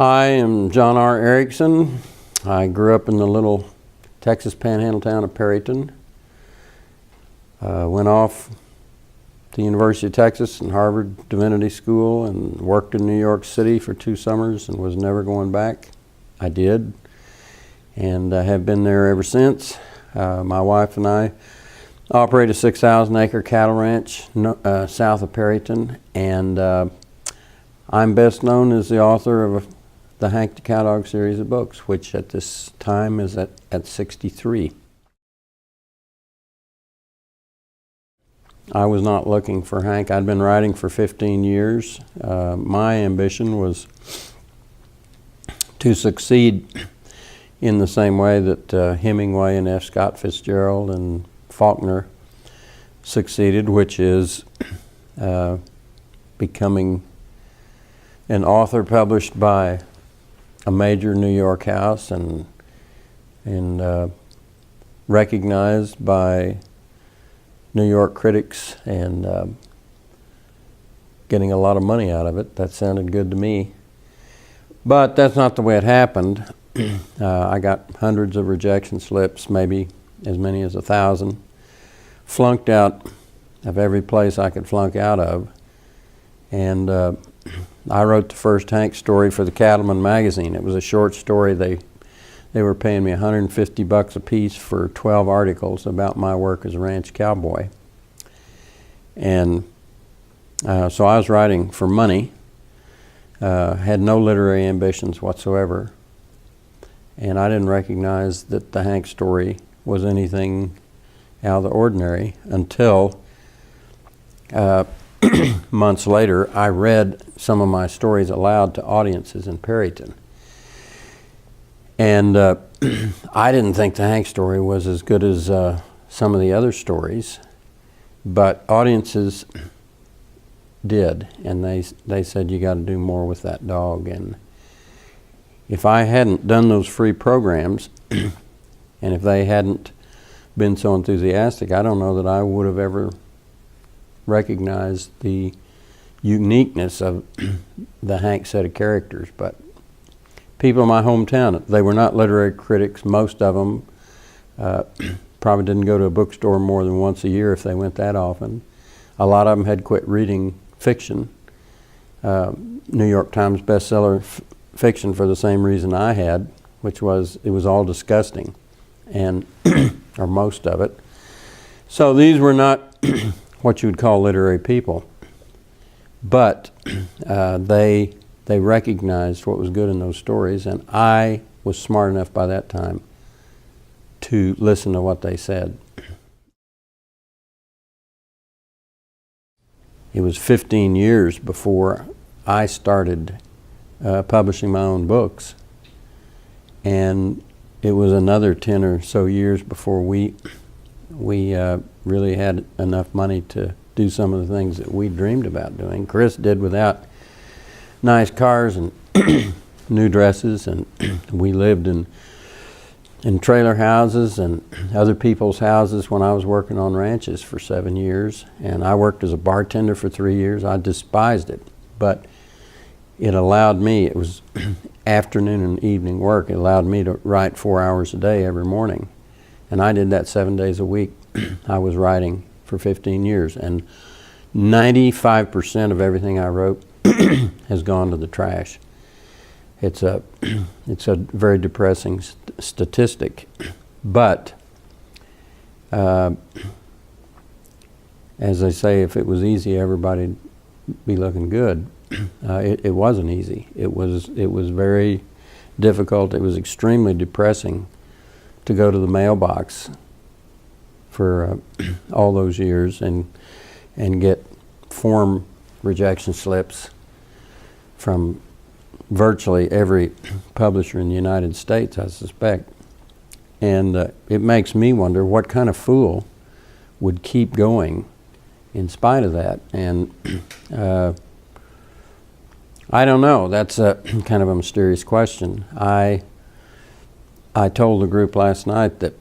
I am John R. Erickson. I grew up in the little Texas panhandle town of Perryton. Went off to the University of Texas and Harvard Divinity School and worked in New York City for 2 summers and was never going back. I did, and I have been there ever since. My wife and I operate a 6,000-acre cattle ranch south of Perryton, and I'm best known as the author of the Hank the Cowdog series of books, which at this time is at 63. I was not looking for Hank. I'd been writing for 15 years. My ambition was to succeed in the same way that Hemingway and F. Scott Fitzgerald and Faulkner succeeded, which is becoming an author published by a major New York house and recognized by New York critics and getting a lot of money out of it. That sounded good to me. But that's not the way it happened. I got hundreds of rejection slips, maybe as many as 1,000. Flunked out of every place I could flunk out of. And I wrote the first Hank story for the Cattleman magazine. It was a short story. They were paying me $150 a piece for 12 articles about my work as a ranch cowboy. And so I was writing for money, had no literary ambitions whatsoever, and I didn't recognize that the Hank story was anything out of the ordinary until months later I read some of my stories aloud to audiences in Perryton. And I didn't think the Hank story was as good as some of the other stories, but audiences did, and they said, "You got to do more with that dog." And if I hadn't done those free programs, and if they hadn't been so enthusiastic, I don't know that I would have ever recognized the uniqueness of the Hank set of characters. But people in my hometown, they were not literary critics. Most of them probably didn't go to a bookstore more than once a year if they went that often. A lot of them had quit reading fiction, New York Times bestseller fiction, for the same reason I had, which was it was all disgusting, and or most of it. So these were not what you would call literary people, but they recognized what was good in those stories, and I was smart enough by that time to listen to what they said. It was 15 years before I started publishing my own books, and it was another 10 or so years before we really had enough money to do some of the things that we dreamed about doing. Chris did without nice cars and new dresses, and we lived in trailer houses and other people's houses when I was working on ranches for 7 years. And I worked as a bartender for 3 years. I despised it, but it allowed me, it was afternoon and evening work, it allowed me to write 4 hours a day every morning. And I did that 7 days a week. I was writing for 15 years, and 95% of everything I wrote has gone to the trash. It's a very depressing statistic, but as I say, if it was easy, everybody'd be looking good. It wasn't easy. It was very difficult. It was extremely depressing to go to the mailbox for all those years and get form rejection slips from virtually every publisher in the United States, I suspect. And it makes me wonder what kind of fool would keep going in spite of that. And I don't know. That's a kind of a mysterious question. I told the group last night that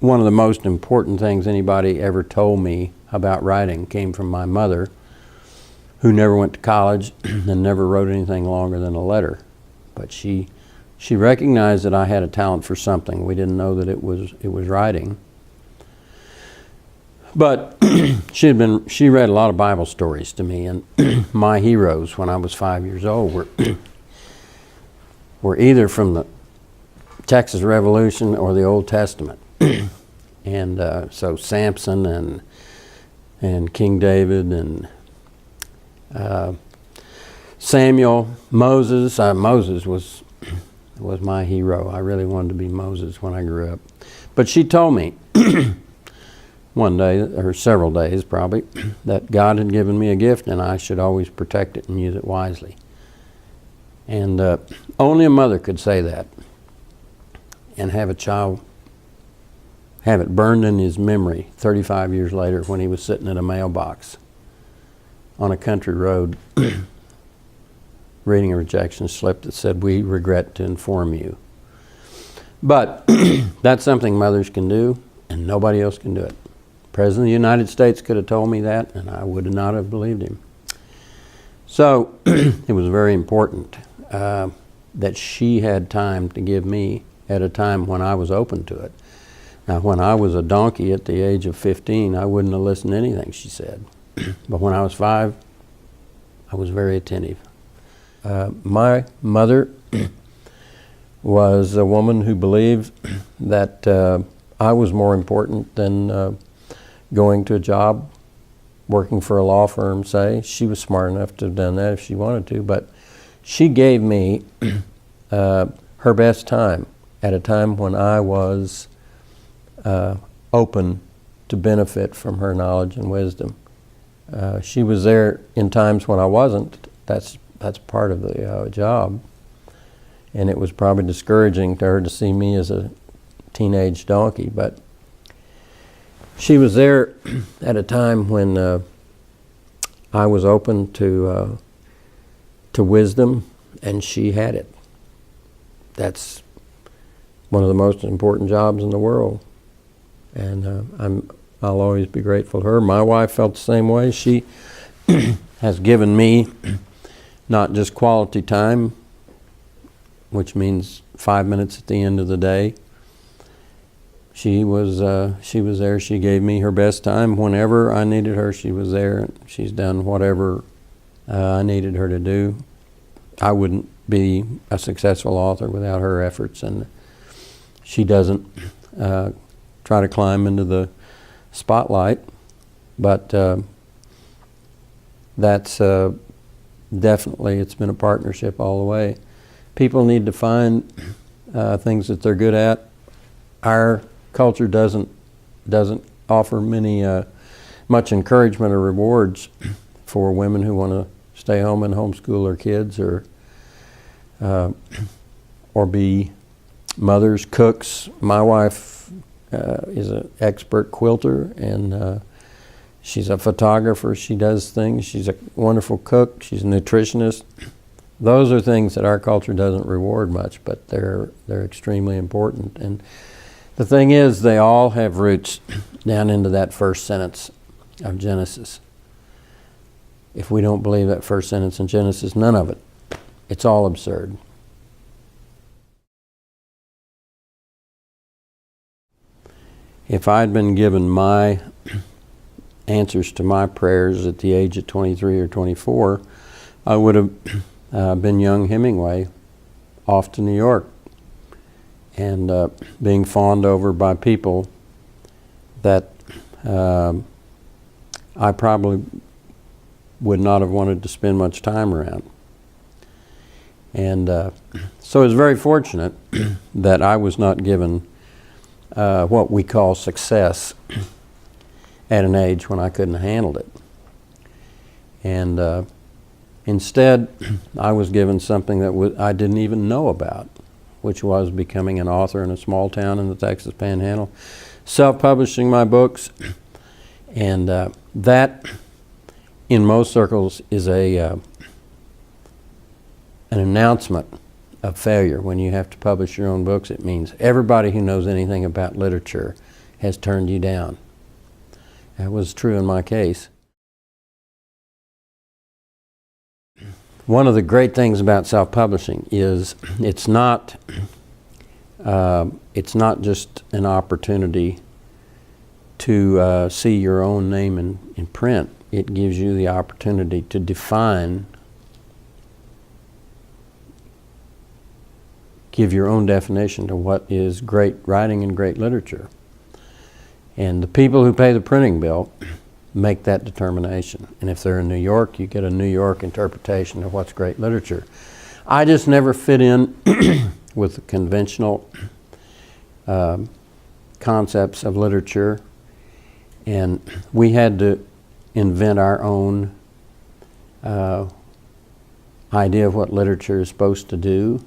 one of the most important things anybody ever told me about writing came from my mother, who never went to college and never wrote anything longer than a letter. But she recognized that I had a talent for something. We didn't know that it was writing. But she read a lot of Bible stories to me, and my heroes when I was 5 years old were either from the Texas Revolution or the Old Testament. And so Samson and King David and Samuel, Moses. Moses was my hero. I really wanted to be Moses when I grew up. But she told me one day, or several days probably, that God had given me a gift and I should always protect it and use it wisely. And only a mother could say that and have a child have it burned in his memory 35 years later when he was sitting at a mailbox on a country road reading a rejection slip that said, "We regret to inform you." But that's something mothers can do, and nobody else can do it. The President of the United States could have told me that, and I would not have believed him. So it was very important that she had time to give me at a time when I was open to it. Now, when I was a donkey at the age of 15, I wouldn't have listened to anything she said. But when I was 5, I was very attentive. My mother was a woman who believed that I was more important than going to a job, working for a law firm, say. She was smart enough to have done that if she wanted to, but she gave me her best time at a time when I was open to benefit from her knowledge and wisdom. She was there in times when I wasn't. That's part of the job. And it was probably discouraging to her to see me as a teenage donkey, but she was there at a time when I was open to wisdom, and she had it. That's one of the most important jobs in the world, and I'll always be grateful to her. My wife felt the same way. She has given me not just quality time, which means 5 minutes at the end of the day. She was there. She gave me her best time. Whenever I needed her, she was there. She's done whatever I needed her to do. I wouldn't be a successful author without her efforts, and she doesn't try to climb into the spotlight, but that's definitely, it's been a partnership all the way. People need to find things that they're good at. Our culture doesn't offer much encouragement or rewards for women who want to stay home and homeschool their kids or be mothers, cooks. My wife is an expert quilter, and she's a photographer. She does things. She's a wonderful cook. She's a nutritionist. Those are things that our culture doesn't reward much, but they're extremely important. And the thing is, they all have roots down into that first sentence of Genesis. If we don't believe that first sentence in Genesis, none of it. It's all absurd. If I'd been given my answers to my prayers at the age of 23 or 24, I would have been young Hemingway off to New York and being fawned over by people that I probably would not have wanted to spend much time around. And so it's very fortunate that I was not given what we call success at an age when I couldn't have handled it. And instead, I was given something that I didn't even know about, which was becoming an author in a small town in the Texas Panhandle, self-publishing my books, and that, in most circles, is an announcement of failure. When you have to publish your own books, it means everybody who knows anything about literature has turned you down. That was true in my case. one of the great things about self-publishing is it's not just an opportunity to see your own name in print. It gives you the opportunity to give your own definition to what is great writing and great literature. And the people who pay the printing bill make that determination. And if they're in New York, you get a New York interpretation of what's great literature. I just never fit in with the conventional concepts of literature, and we had to invent our own idea of what literature is supposed to do,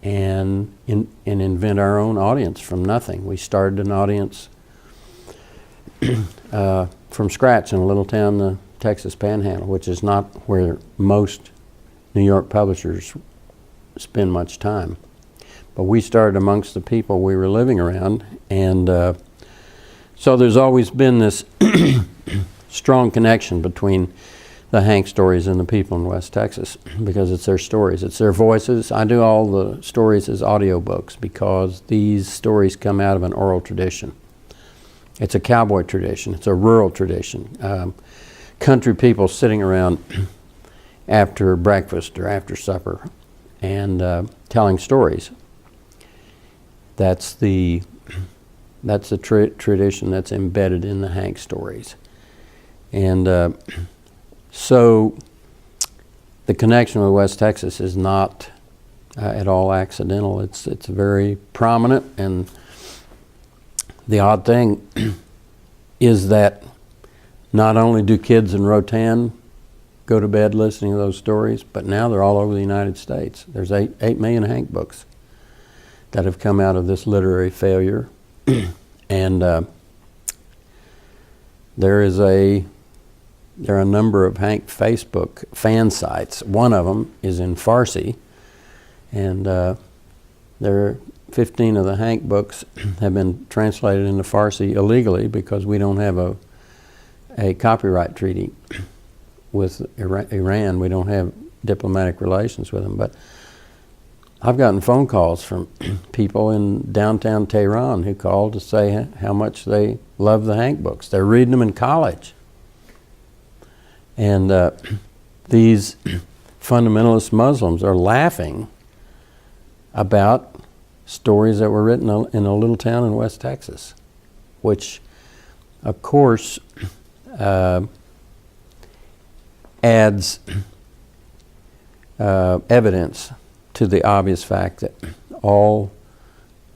and invent our own audience from nothing. We started an audience from scratch in a little town in the Texas Panhandle, which is not where most New York publishers spend much time. But we started amongst the people we were living around, and so there's always been this strong connection between the Hank stories and the people in West Texas, because it's their stories, it's their voices. I do all the stories as audiobooks because these stories come out of an oral tradition. It's a cowboy tradition, it's a rural tradition. Country people sitting around after breakfast or after supper and telling stories. That's the tradition that's embedded in the Hank stories. And so the connection with West Texas is not at all accidental. It's very prominent, and the odd thing is that not only do kids in Rotan go to bed listening to those stories, but now they're all over the United States. There's 8 million Hank books that have come out of this literary failure. And there are a number of Hank Facebook fan sites. One of them is in Farsi, and there are 15 of the Hank books have been translated into Farsi illegally because we don't have a copyright treaty with Iran. We don't have diplomatic relations with them. But I've gotten phone calls from people in downtown Tehran who called to say how much they love the Hank books. They're reading them in college. And these fundamentalist Muslims are laughing about stories that were written in a little town in West Texas, which, of course, adds evidence to the obvious fact that all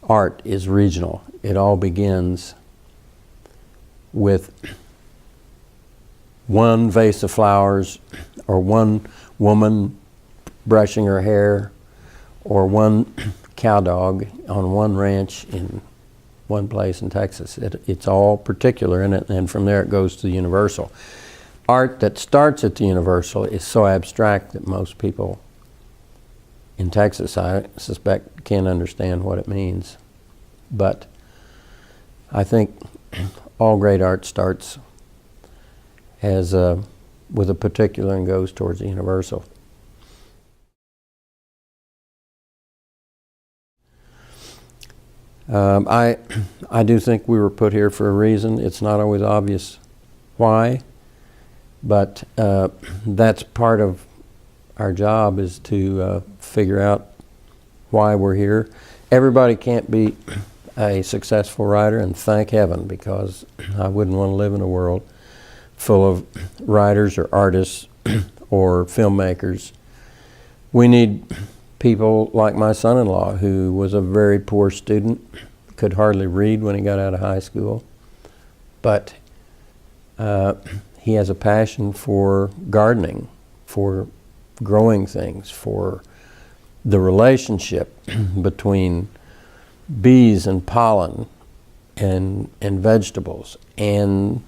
art is regional. It all begins with one vase of flowers, or one woman brushing her hair, or one cow dog on one ranch in one place in Texas. It's all particular in it, and from there it goes to the universal. Art that starts at the universal is so abstract that most people in Texas, I suspect, can't understand what it means. But I think all great art starts as with a particular and goes towards the universal. I do think we were put here for a reason. It's not always obvious why, but that's part of our job, is to figure out why we're here. Everybody can't be a successful writer, and thank heaven, because I wouldn't want to live in a world full of writers or artists or filmmakers. We need people like my son-in-law, who was a very poor student, could hardly read when he got out of high school, but he has a passion for gardening, for growing things, for the relationship between bees and pollen and vegetables and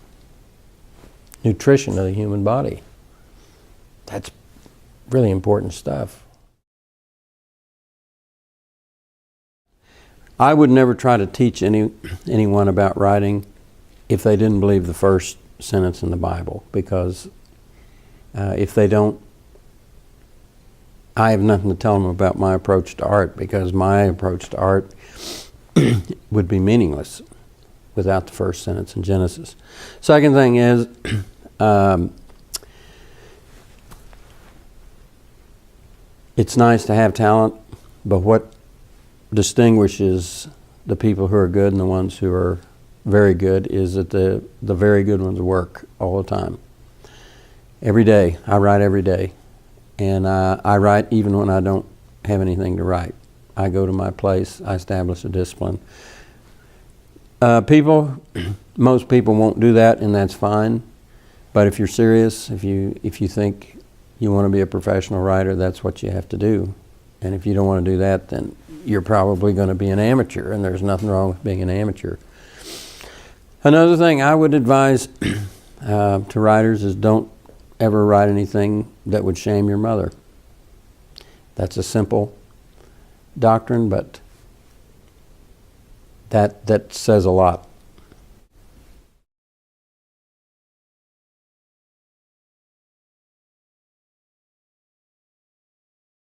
nutrition of the human body. That's really important stuff. I would never try to teach anyone about writing if they didn't believe the first sentence in the Bible, because if they don't I have nothing to tell them about my approach to art, because my approach to art would be meaningless without the first sentence in Genesis. Second thing is, it's nice to have talent, but what distinguishes the people who are good and the ones who are very good is that the very good ones work all the time. Every day. I write every day. And I write even when I don't have anything to write. I go to my place, I establish a discipline. Most people won't do that, and that's fine. But if you're serious, if you think you want to be a professional writer, that's what you have to do. And if you don't want to do that, then you're probably going to be an amateur, and there's nothing wrong with being an amateur. Another thing I would advise to writers is don't ever write anything that would shame your mother. That's a simple doctrine, but that says a lot.